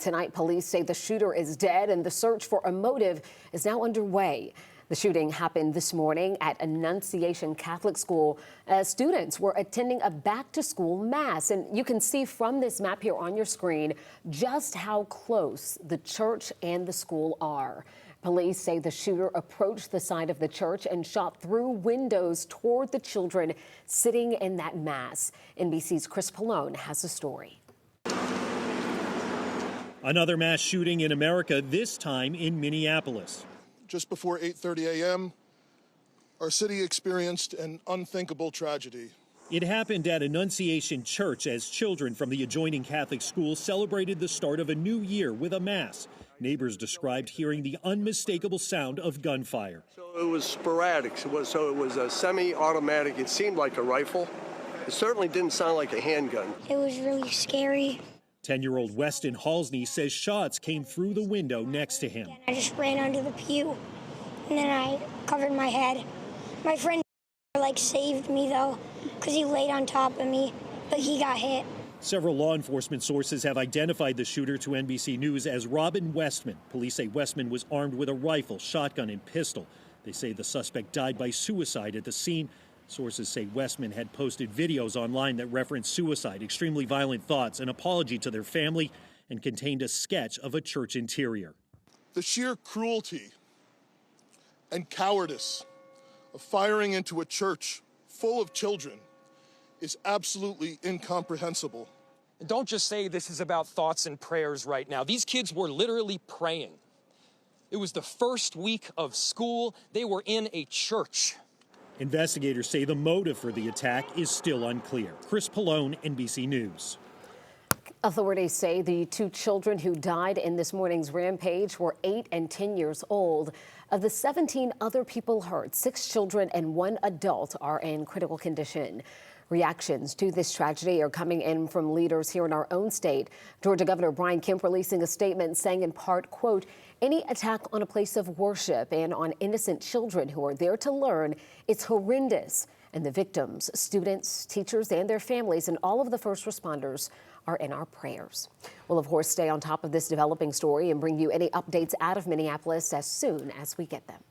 Tonight, police say the shooter is dead and the search for a motive is now underway. The shooting happened this morning at Annunciation Catholic School as students were attending a back-to-school mass. And you can see from this map here on your screen just how close the church and the school are. Police say the shooter approached the side of the church and shot through windows toward the children sitting in that mass. NBC's Chris Pallone has the story. Another mass shooting in America, this time in Minneapolis. Just before 8:30 a.m., our city experienced an unthinkable tragedy. It happened at Annunciation Church as children from the adjoining Catholic school celebrated the start of a new year with a mass. Neighbors described hearing the unmistakable sound of gunfire. So it was sporadic. It was a semi-automatic. It seemed like a rifle. It certainly didn't sound like a handgun. It was really scary. 10-year-old Weston Halsney says shots came through the window next to him. I just ran under the pew, and then I covered my head. My friend saved me though, because he laid on top of me, but he got hit. Several law enforcement sources have identified the shooter to NBC News as Robin Westman. Police say Westman was armed with a rifle, shotgun, and pistol. They say the suspect died by suicide at the scene. Sources say Westman had posted videos online that referenced suicide, extremely violent thoughts, an apology to their family, and contained a sketch of a church interior. The sheer cruelty and cowardice of firing into a church full of children is absolutely incomprehensible. And don't just say this is about thoughts and prayers right now. These kids were literally praying. It was the first week of school. They were in a church. Investigators say the motive for the attack is still unclear. Chris Pallone, NBC News. Authorities say the two children who died in this morning's rampage were 8 and 10 years old. Of the 17 other people hurt, 6 children and 1 adult are in critical condition. Reactions to this tragedy are coming in from leaders here in our own state. Georgia Governor Brian Kemp releasing a statement saying in part, quote, "Any attack on a place of worship and on innocent children who are there to learn, it's horrendous. And the victims, students, teachers, and their families, and all of the first responders are in our prayers." We'll, of course, stay on top of this developing story and bring you any updates out of Minneapolis as soon as we get them.